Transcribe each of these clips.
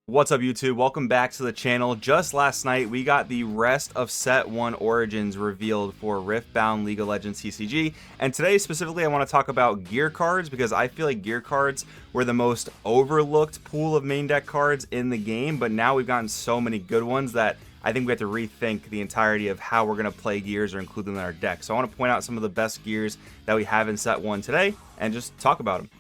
What's up, YouTube? Welcome back to the channel. Just last night we got the rest of set 1 origins revealed for Riftbound League of Legends TCG, and today specifically I want to talk about gear cards because I feel like gear cards were the most overlooked pool of main deck cards in the game, but now we've gotten so many good ones that I think we have to rethink the entirety of how we're going to play gears or include them in our deck. So I want to point out some of the best gears that we have in set 1 today and just talk about them.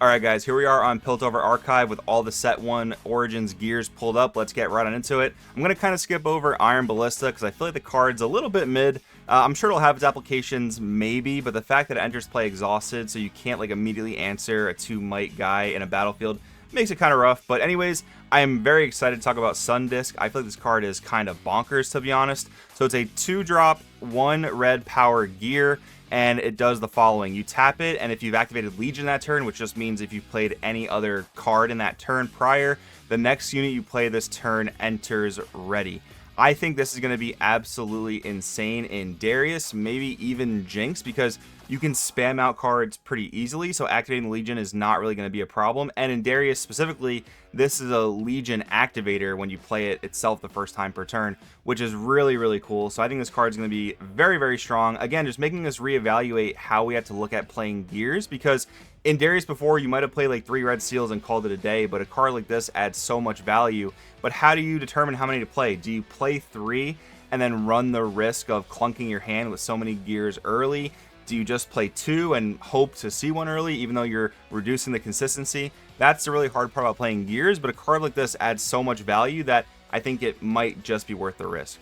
Alright guys, here we are on Piltover Archive with all the set 1 Origins gears pulled up. Let's get right on into it. I'm going to kind of skip over Iron Ballista because I feel like the card's a little bit mid. I'm sure it'll have its applications maybe, but the fact that it enters play exhausted so you can't like immediately answer a 2-might guy in a battlefield makes it kind of rough. But anyways, I am very excited to talk about Sundisk. I feel like this card is kind of bonkers, to be honest. So it's a 2-drop, 1 red power gear, and it does the following. You tap it, and if you've activated Legion that turn, which just means if you've played any other card in that turn prior, the next unit you play this turn enters ready. I think this is going to be absolutely insane in Darius, maybe even Jinx, because you can spam out cards pretty easily, so activating Legion is not really going to be a problem. And in Darius specifically, this is a Legion activator when you play it itself the first time per turn, which is really cool. So I think this card is going to be very strong. Again, just making us reevaluate how we have to look at playing gears, because in Darius before, you might have played like 3 red seals and called it a day, but a card like this adds so much value. But how do you determine how many to play? Do you play 3 and then run the risk of clunking your hand with so many gears early? Do you just play 2 and hope to see one early, even though you're reducing the consistency? That's the really hard part about playing gears, but a card like this adds so much value that I think it might just be worth the risk.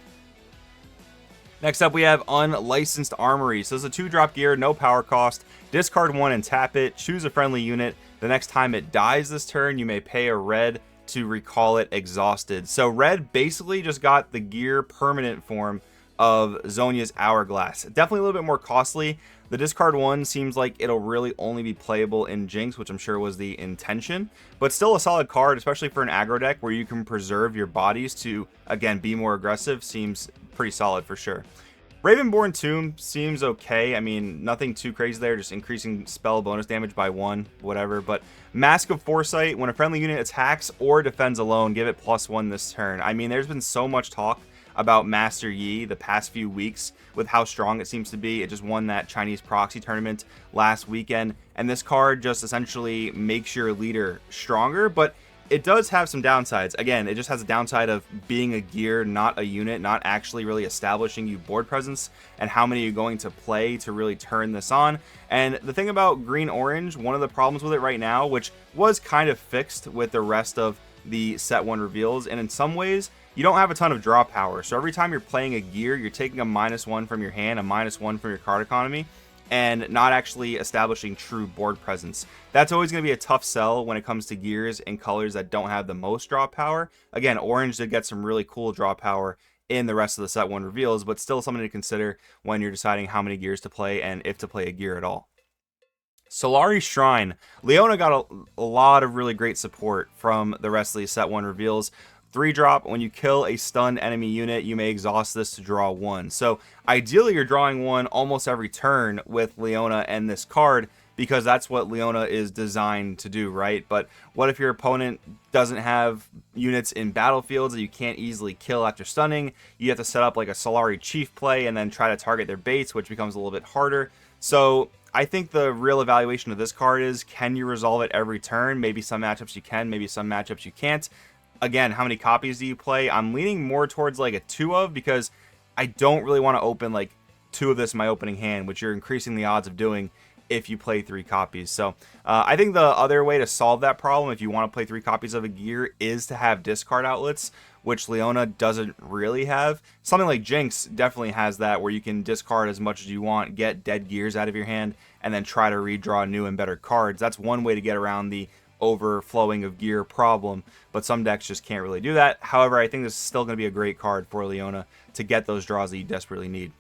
Next up, we have Unlicensed Armory. So it's a 2-drop gear, no power cost. Discard 1 and tap it. Choose a friendly unit. The next time it dies this turn, you may pay a red to recall it exhausted. So red basically just got the gear permanent form of Zhonya's Hourglass. Definitely a little bit more costly. The discard 1 seems like it'll really only be playable in Jinx, which I'm sure was the intention, but still a solid card, especially for an aggro deck where you can preserve your bodies to, again, be more aggressive. Seems pretty solid for sure. Ravenborn Tomb seems okay. I mean, nothing too crazy there, just increasing spell bonus damage by 1, whatever. But Mask of Foresight, when a friendly unit attacks or defends alone, give it +1 this turn. I mean, there's been so much talk about Master Yi the past few weeks with how strong it seems to be. It just won that Chinese proxy tournament last weekend, and this card just essentially makes your leader stronger, but it does have some downsides. Again, it just has a downside of being a gear, not a unit, not actually really establishing you board presence and how many you're going to play to really turn this on. And the thing about green-orange, one of the problems with it right now, which was kind of fixed with the rest of the set 1 reveals, and in some ways you don't have a ton of draw power. So every time you're playing a gear, you're taking a -1 from your hand, a -1 from your card economy, and not actually establishing true board presence. That's always going to be a tough sell when it comes to gears in colors that don't have the most draw power. Again, orange did get some really cool draw power in the rest of the set 1 reveals, but still something to consider when you're deciding how many gears to play and if to play a gear at all. Solari Shrine. Leona got a lot of really great support from the rest of these set 1 reveals. 3-drop, when you kill a stunned enemy unit, you may exhaust this to draw 1. So ideally you're drawing 1 almost every turn with Leona and this card, because that's what Leona is designed to do, right? But what if your opponent doesn't have units in battlefields that you can't easily kill after stunning? You have to set up like a Solari Chief play and then try to target their baits, which becomes a little bit harder. So I think the real evaluation of this card is, can you resolve it every turn? Maybe some matchups you can, maybe some matchups you can't. Again, how many copies do you play? I'm leaning more towards like a 2 of, because I don't really want to open like 2 of this in my opening hand, which you're increasing the odds of doing if you play 3 copies. So I think the other way to solve that problem, if you want to play 3 copies of a gear, is to have discard outlets, which Leona doesn't really have. Something like Jinx definitely has that, where you can discard as much as you want, get dead gears out of your hand, and then try to redraw new and better cards. That's one way to get around the overflowing of gear problem, but some decks just can't really do that. However, I think this is still going to be a great card for Leona to get those draws that you desperately need.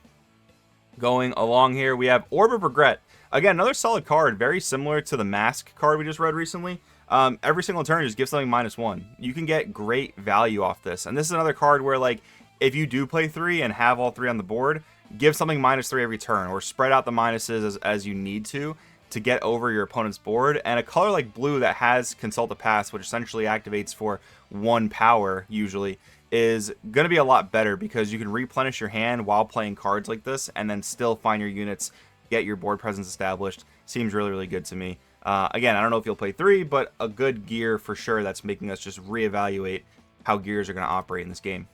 Going along here, we have Orb of Regret. Again, another solid card, very similar to the Mask card we just read recently. Every single turn, just give something -1. You can get great value off this, and this is another card where, like, if you do play 3 and have all 3 on the board, give something -3 every turn, or spread out the minuses as you need to. to get over your opponent's board, and a color like blue that has Consult the Past, which essentially activates for 1 power usually, is going to be a lot better because you can replenish your hand while playing cards like this and then still find your units, get your board presence established. Seems really, really good to me. Again, I don't know if you'll play 3, but a good gear for sure that's making us just reevaluate how gears are going to operate in this game.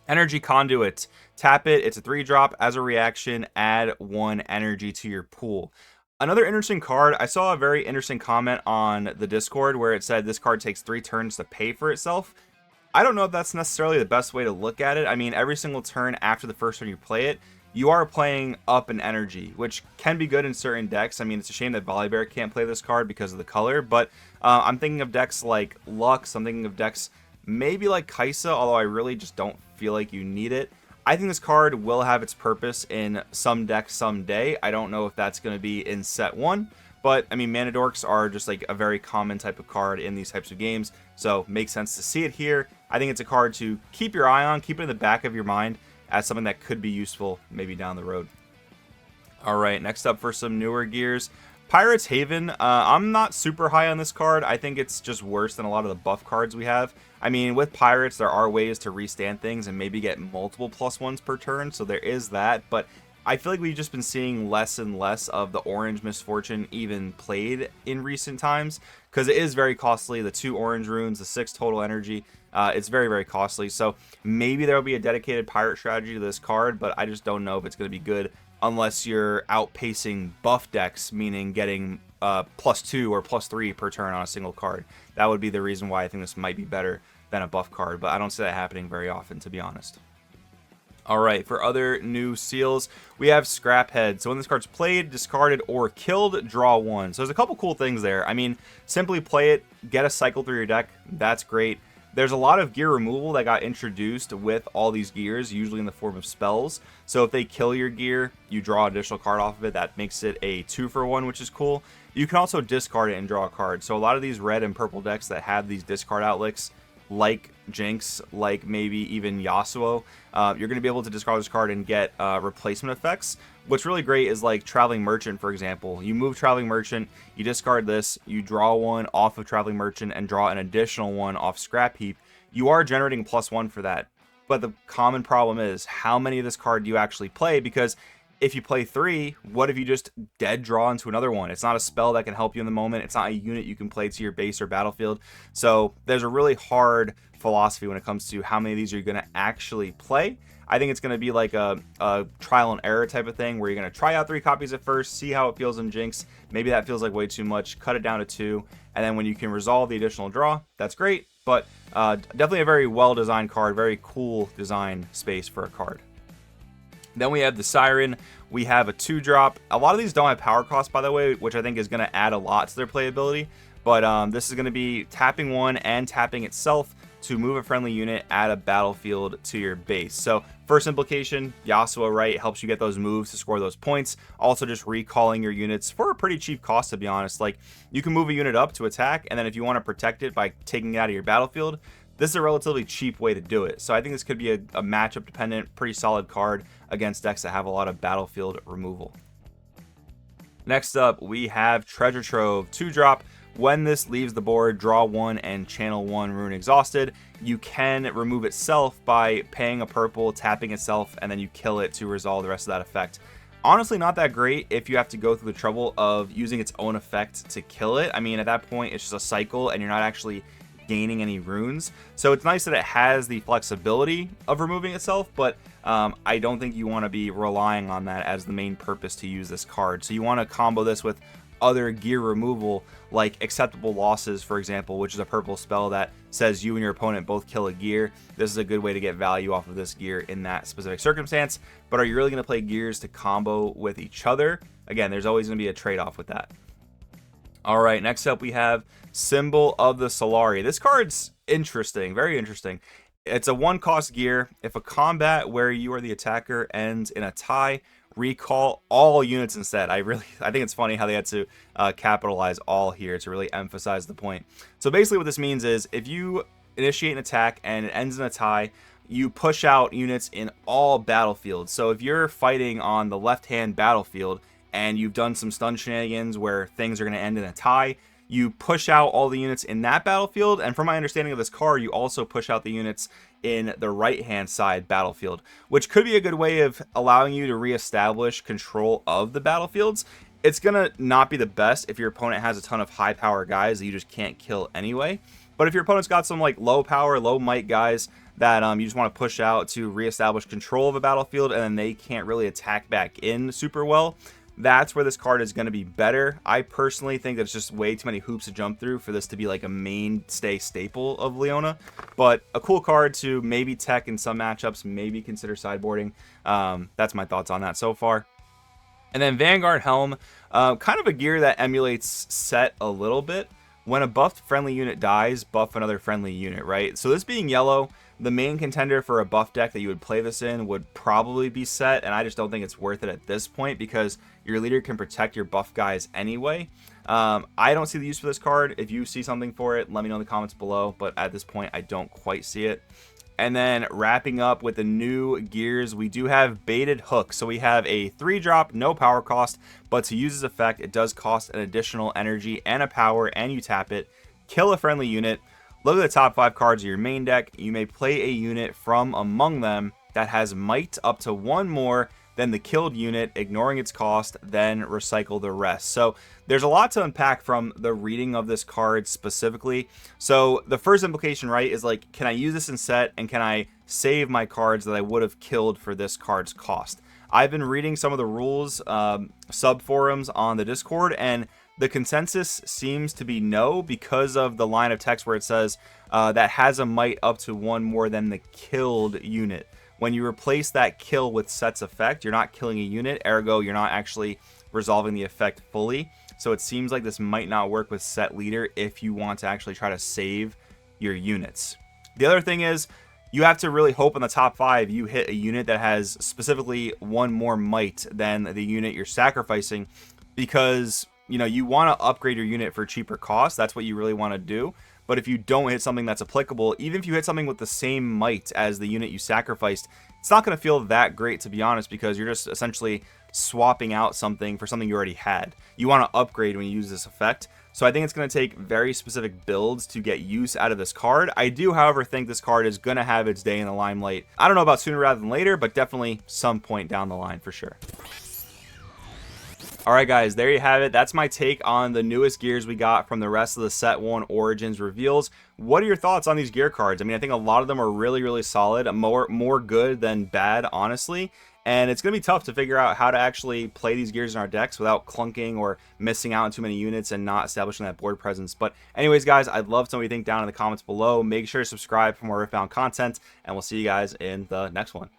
Energy Conduit. Tap it. It's a 3-drop. As a reaction, add 1 energy to your pool. Another interesting card. I saw a very interesting comment on the Discord where it said this card takes 3 turns to pay for itself. I don't know if that's necessarily the best way to look at it. I mean, every single turn after the first turn you play it, you are playing up an energy, which can be good in certain decks. I mean, it's a shame that Volibear can't play this card because of the color, but I'm thinking of decks like Lux. I'm thinking of decks maybe like Kaisa, although I really just don't feel like you need it. I think this card will have its purpose in some decks someday. I don't know if that's going to be in set 1, but I mean, Mana Dorks are just like a very common type of card in these types of games, so makes sense to see it here. I think it's a card to keep your eye on, keep it in the back of your mind as something that could be useful maybe down the road. All right, next up for some newer gears. Pirate's Haven. I'm not super high on this card. I think it's just worse than a lot of the buff cards we have. I mean, with Pirates, there are ways to restand things and maybe get multiple +1s per turn, so there is that, but I feel like we've just been seeing less and less of the orange misfortune even played in recent times, because it is very costly. The 2 orange runes, the 6 total energy, it's very, very costly, so maybe there will be a dedicated pirate strategy to this card, but I just don't know if it's going to be good unless you're outpacing buff decks, meaning getting +2 or +3 per turn on a single card. That would be the reason why I think this might be better than a buff card, but I don't see that happening very often, to be honest. All right, for other new seals, we have Scraphead. So when this card's played, discarded, or killed, draw 1. So there's a couple cool things there. I mean, simply play it, get a cycle through your deck. That's great. There's a lot of gear removal that got introduced with all these gears, usually in the form of spells. So if they kill your gear, you draw an additional card off of it. That makes it a 2-for-1, which is cool. You can also discard it and draw a card. So a lot of these red and purple decks that have these discard outlets, like Jinx, like maybe even Yasuo, you're going to be able to discard this card and get replacement effects. What's really great is like Traveling Merchant, for example. You move Traveling Merchant, you discard this, you draw 1 off of Traveling Merchant and draw an additional 1 off Scrap Heap. You are generating +1 for that. But the common problem is, how many of this card do you actually play? Because if you play 3, what if you just dead draw into another one? It's not a spell that can help you in the moment. It's not a unit you can play to your base or battlefield. So there's a really hard philosophy when it comes to how many of these are you going to actually play. I think it's going to be like a trial and error type of thing where you're going to try out 3 copies at first, see how it feels in Jinx. Maybe that feels like way too much, cut it down to 2, and then when you can resolve the additional draw, that's great. But definitely a very well-designed card, very cool design space for a card. Then we have the Siren. We have a 2-drop. A lot of these don't have power cost, by the way, which I think is going to add a lot to their playability. But this is going to be tapping 1 and tapping itself to move a friendly unit at a battlefield to your base. So first implication, Yasuo, right, helps you get those moves to score those points. Also just recalling your units for a pretty cheap cost, to be honest. Like, you can move a unit up to attack, and then if you want to protect it by taking it out of your battlefield, this is a relatively cheap way to do it. So I think this could be a matchup dependent, pretty solid card against decks that have a lot of battlefield removal. Next up, we have Treasure Trove, 2-drop. When this leaves the board, draw 1 and channel 1 rune exhausted. You can remove itself by paying a purple, tapping itself, and then you kill it to resolve the rest of that effect. Honestly, not that great if you have to go through the trouble of using its own effect to kill it. I mean, at that point, it's just a cycle and you're not actually gaining any runes. So it's nice that it has the flexibility of removing itself, but I don't think you want to be relying on that as the main purpose to use this card. So you want to combo this with other gear removal, like Acceptable Losses, for example, which is a purple spell that says you and your opponent both kill a gear. This is a good way to get value off of this gear in that specific circumstance. But are you really going to play gears to combo with each other? Again, there's always going to be a trade-off with that. All right, next up we have Symbol of the Solari. This card's interesting, very interesting. It's a 1-cost gear. If a combat where you are the attacker ends in a tie, recall all units instead. I think it's funny how they had to capitalize all here to really emphasize the point. So basically what this means is if you initiate an attack and it ends in a tie, you push out units in all battlefields. So if you're fighting on the left-hand battlefield and you've done some stun shenanigans where things are going to end in a tie, you push out all the units in that battlefield. And from my understanding of this card, you also push out the units in the right hand side battlefield, which could be a good way of allowing you to reestablish control of the battlefields. It's gonna not be the best if your opponent has a ton of high power guys that you just can't kill anyway. But if your opponent's got some like low power, low might guys that you just want to push out to reestablish control of a battlefield, and then they can't really attack back in super well, that's where this card is going to be better. I personally think that's just way too many hoops to jump through for this to be like a mainstay staple of Leona, but a cool card to maybe tech in some matchups, maybe consider sideboarding. That's my thoughts on that so far. And then Vanguard Helm, kind of a gear that emulates Set a little bit. When a buffed friendly unit dies, buff another friendly unit, right? So this being yellow, the main contender for a buff deck that you would play this in would probably be Set, and I just don't think it's worth it at this point because your leader can protect your buff guys anyway. I don't see the use for this card. If you see something for it, let me know in the comments below, but at this point, I don't quite see it. And then wrapping up with the new gears, we do have Baited Hook. So we have a 3-drop, no power cost, but to use this effect, it does cost an additional energy and a power, and you tap it, kill a friendly unit. Look at the top 5 cards of your main deck. You may play a unit from among them that has might up to 1 more than the killed unit, ignoring its cost, then recycle the rest. So there's a lot to unpack from the reading of this card specifically. So the first implication, right, is like, can I use this in Set, and can I save my cards that I would have killed for this card's cost? I've been reading some of the rules sub forums on the Discord, and the consensus seems to be no, because of the line of text where it says that has a might up to 1 more than the killed unit. When you replace that kill with Set's effect, you're not killing a unit, ergo you're not actually resolving the effect fully. So it seems like this might not work with Set leader if you want to actually try to save your units. The other thing is, you have to really hope in the top 5 you hit a unit that has specifically 1 more might than the unit you're sacrificing, because you know you want to upgrade your unit for cheaper cost. That's what you really want to do. But if you don't hit something that's applicable, even if you hit something with the same might as the unit you sacrificed, it's not going to feel that great, to be honest, because you're just essentially swapping out something for something you already had. You want to upgrade when you use this effect. So I think it's going to take very specific builds to get use out of this card. I do, however, think this card is going to have its day in the limelight. I don't know about sooner rather than later, but definitely some point down the line for sure. Alright guys, there you have it. That's my take on the newest gears we got from the rest of the Set 1 Origins reveals. What are your thoughts on these gear cards? I mean, I think a lot of them are really, really solid. More good than bad, honestly. And it's going to be tough to figure out how to actually play these gears in our decks without clunking or missing out on too many units and not establishing that board presence. But anyways, guys, I'd love to know what you think down in the comments below. Make sure to subscribe for more Riftbound content, and we'll see you guys in the next one.